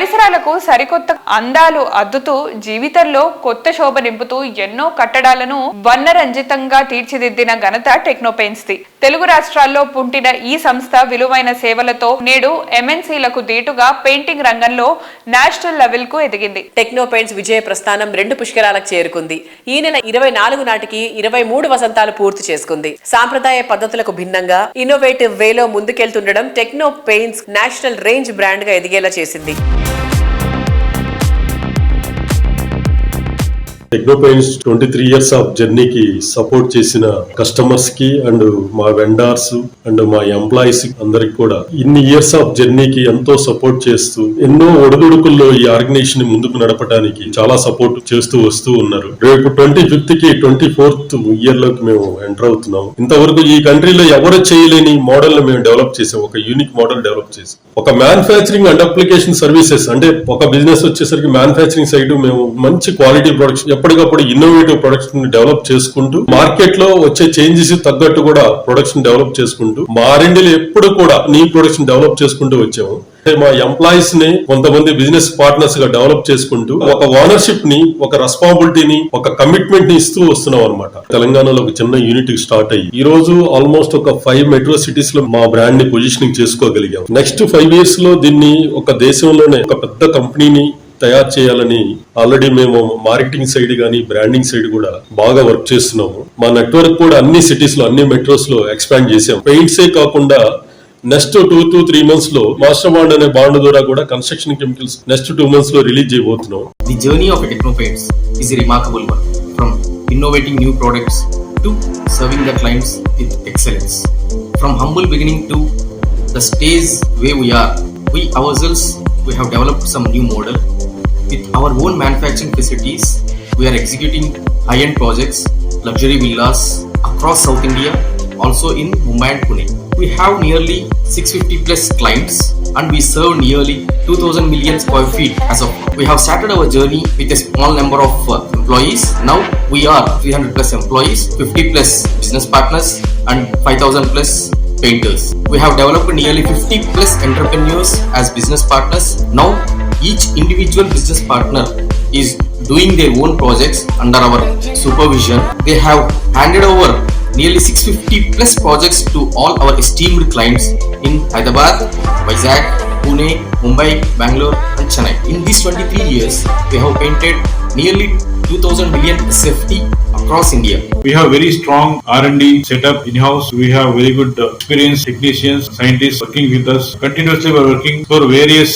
పరిసరాలకు సరికొత్త అందాలు అద్దుతూ జీవితంలో కొత్త శోభ నింపుతూ ఎన్నో కట్టడాలను వర్ణరంజితంగా తీర్చిదిద్దిన ఘనత టెక్నోపెయిన్స్ ది. తెలుగు రాష్ట్రాల్లో పుట్టిన ఈ సంస్థ విలువైన సేవలతో నేడు ఎంఎన్సీలకు దీటుగా పెయింటింగ్ రంగంలో నేషనల్ లెవెల్ కు ఎదిగింది. టెక్నోపెయిన్స్ విజయ ప్రస్థానం 2 పుష్కరాలకు చేరుకుంది. ఈ నెల 24 నాటికి 23 వసంతాలు పూర్తి చేసుకుంది. సాంప్రదాయ పద్ధతులకు భిన్నంగా ఇన్నోవేటివ్ వేలో ముందుకెళ్తుండడం టెక్నోపెయిన్స్ నేషనల్ రేంజ్ బ్రాండ్ గా ఎదిగేలా చేసింది. టెక్నోపెయిన్స్ 23 ఇయర్స్ ఆఫ్ జర్నీకి సపోర్ట్ చేసిన కస్టమర్స్ కి అండ్ మా వెండర్స్ అండ్ మా ఎంప్లాయీస్ అందరికి కూడా ఇన్ని ఇయర్స్ ఆఫ్ జర్నీకి ఎంతో సపోర్ట్ చేస్తూ ఎన్నో ఒడుదుడుకుల్లో ఈ ఆర్గనైజేషన్ ముందుకు నడపడానికి చాలా సపోర్ట్ చేస్తూ వస్తూ ఉన్నారు. రేపు 25th కి 24th ఇయర్ లోకి మేము ఎంటర్ అవుతున్నాము. ఇంతవరకు ఈ కంట్రీలో ఎవరు చేయలేని మోడల్ మేము డెవలప్ చేసాం. ఒక యూనిక్ మోడల్ డెవలప్ చేసాం. ఒక మ్యానుఫ్యాక్చరింగ్ అండ్ అప్లికేషన్ సర్వీసెస్ అంటే ఒక బిజినెస్ వచ్చేసరికి మ్యానుఫ్యాక్చరింగ్ సైడ్ మేము మంచి క్వాలిటీ ప్రొడక్షన్ ఎప్పటికప్పుడు ఇన్నోవేటివ్ ప్రొడక్ట్స్ డెవలప్ చేసుకుంటూ మార్కెట్ లో వచ్చే చేంజెస్ తగ్గట్టు కూడా ప్రొడక్షన్ డెవలప్ చేసుకుంటూ మా R&Dలో ఎప్పుడు కూడా నీ ప్రొడక్షన్ డెవలప్ చేసుకుంటూ వచ్చాము. మా ఎంప్లాయీస్ ని కొంతమంది బిజినెస్ పార్ట్నర్స్ గా డెవలప్ చేసుకుంటూ ఒక ఓనర్షిప్ ని, ఒక రెస్పాన్సిబిలిటీని, ఒక కమిట్మెంట్ ని ఇస్తూ వస్తున్నాం అనమాట. తెలంగాణలో ఒక చిన్న యూనిట్ స్టార్ట్ అయ్యి ఈ రోజు ఆల్మోస్ట్ ఒక 5 మెట్రో సిటీస్ లో మా బ్రాండ్ ని పొజిషనింగ్ చేసుకోగలిగాం. నెక్స్ట్ 5 years లో దీన్ని ఒక దేశంలోనే ఒక పెద్ద కంపెనీని తయారు చేయాలని ఆల్రెడీ మేము మార్కెటింగ్ సైడ్ గానీ బ్రాండింగ్ సైడ్ కూడా బాగా వర్క్ చేస్తున్నాము. మా నెట్వర్క్ కూడా అన్ని సిటీస్ లో, అన్ని మెట్రోస్ లో ఎక్స్పాండ్ చేసాం. పెయింట్సే కాకుండా నెక్స్ట్ 2 to 3 months లో మాస్టర్ బాండ్ అనే బాండ్ ద్వారా కూడా కన్స్ట్రక్షన్ కెమికల్స్ నెక్స్ట్ 2 months లో రిలీజ్ చేయబోతున్నాం. The journey of Technopaints is a remarkable one, from innovating new products to serving the clients with excellence. From humble beginning to the stage where we are, we ourselves have developed some new model. With our own manufacturing facilities, we are executing high-end projects, luxury villas across South India, also in Mumbai and Pune. We have nearly 650 plus clients and we serve nearly 2000 million square feet as of now. We have started our journey with a small number of employees. Now we are 300 plus employees, 50 plus business partners and 5000 plus painters. We have developed nearly 50 plus entrepreneurs as business partners. Now each individual business partner is doing their own projects under our supervision. They have handed over nearly 650 plus projects to all our esteemed clients in Hyderabad, Vizag, Pune, Mumbai, Bangalore and Chennai. In these 23 years, we have painted nearly 2000 million SFT across India. We have very strong R&D setup in-house. We have very good experienced technicians, scientists working with us. Continuously we are working for various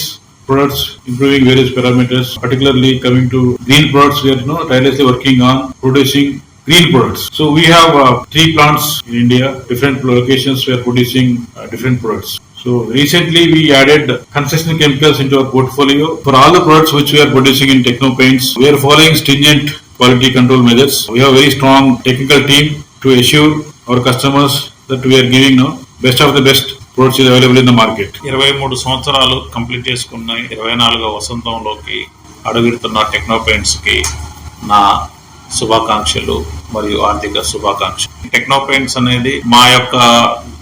products, improving various parameters, particularly coming to green products. We are tirelessly working on producing green products. So we have 3 plants in India, different locations we are producing different products. So recently we added construction chemicals into our portfolio. For all the products which we are producing in Technopaints, we are following stringent quality control measures. We have a very strong technical team to assure our customers that we are giving best of the best products is available in the market. 23 సంవత్సరాలు complete చేసుకున్నాయి. 24వ వసంతంలోకి అడుగుతున్న టెక్నోపెయింట్స్ కి నా శుభాకాంక్షలు మరియు ఆర్థిక శుభాకాంక్షలు. టెక్నోపెయింట్స్ అనేది మా యొక్క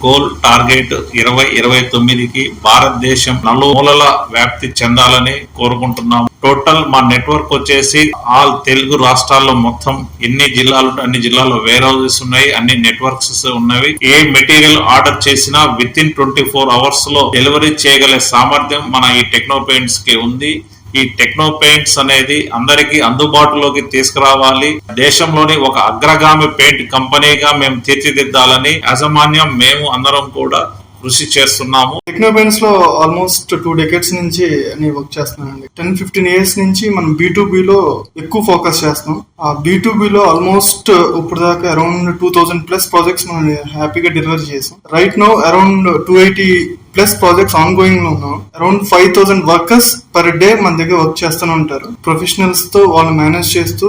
గోల్ టార్గెట్ 2029కి భారతదేశం నలుమూలల వ్యాప్తి చెందాలని కోరుకుంటున్నాము. టోటల్ మా నెట్వర్క్ వచ్చేసి ఆల్ తెలుగు రాష్ట్రాల్లో మొత్తం ఎన్ని జిల్లాలు అన్ని జిల్లాల్లో వేర్ హౌసెస్ ఉన్నాయి, అన్ని నెట్వర్క్స్ ఉన్నవి. ఏ మెటీరియల్ ఆర్డర్ చేసినా విత్ ఇన్ 24 hours లో డెలివరీ చేయగల సామర్థ్యం మన ఈ టెక్నోపెయింట్స్ కి ఉంది. ఈ టెక్నోపెయింట్స్ అనేది అందరికీ అందుబాటులోకి తీసుకురావాలి. దేశంలోని ఒక అగ్రగామి పెయింట్ కంపెనీగా మేము తీర్చిదిద్దాలని యాజమాన్యం మేము అందరం కూడా కృషి చేస్తున్నాము. టెక్నోపెయింట్స్ లో ఆల్మోస్ట్ 2 decades నుంచి నేను వర్క్ చేస్తున్నానండి. 10-15 years నుంచి మనం B2B లో ఎక్కువ ఫోకస్ చేస్తున్నాం. ఆ B2B లో ఆల్మోస్ట్ ఇప్పుడు దాకా అరౌండ్ 2000 plus ప్రాజెక్ట్స్ మనం హ్యాపీగా డెలివరీ చేసాం. Right now around 280 plus projects on going లో ఉన్నాం. అరౌండ్ 5000 workers per day మన దగ్గర వర్క్ చేస్తూనే ఉంటారు. ప్రొఫెషనల్స్ తో వాళ్ళు మేనేజ్ చేస్తూ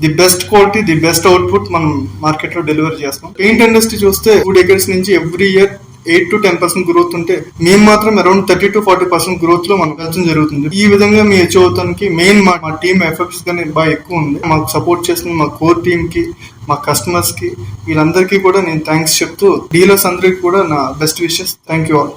the best quality, the best output మనం మార్కెట్ లో డెలివరీ చేస్తాం. పెయింట్ ఇండస్ట్రీ చూస్తే 2 decades నుంచి ఎవ్రీ ఇయర్ 8 to 10% గ్రోత్ ఉంటే మేము మాత్రం అరౌండ్ 30 to 40% గ్రోత్ లో మనం వెళ్ళడం జరుగుతుంది. ఈ విధంగా మీ అచీవ్ అవడానికి మెయిన్ మా టీమ్ ఎఫర్ట్స్ గానీ బాగా ఎక్కువ ఉంది. మాకు సపోర్ట్ చేస్తున్న మా కోర్ టీమ్ కి, మా కస్టమర్స్ కి, వీళ్ళందరికీ కూడా నేను థ్యాంక్స్ చెప్తూ డీలర్స్ అందరికి కూడా నా best wishes. Thank you all.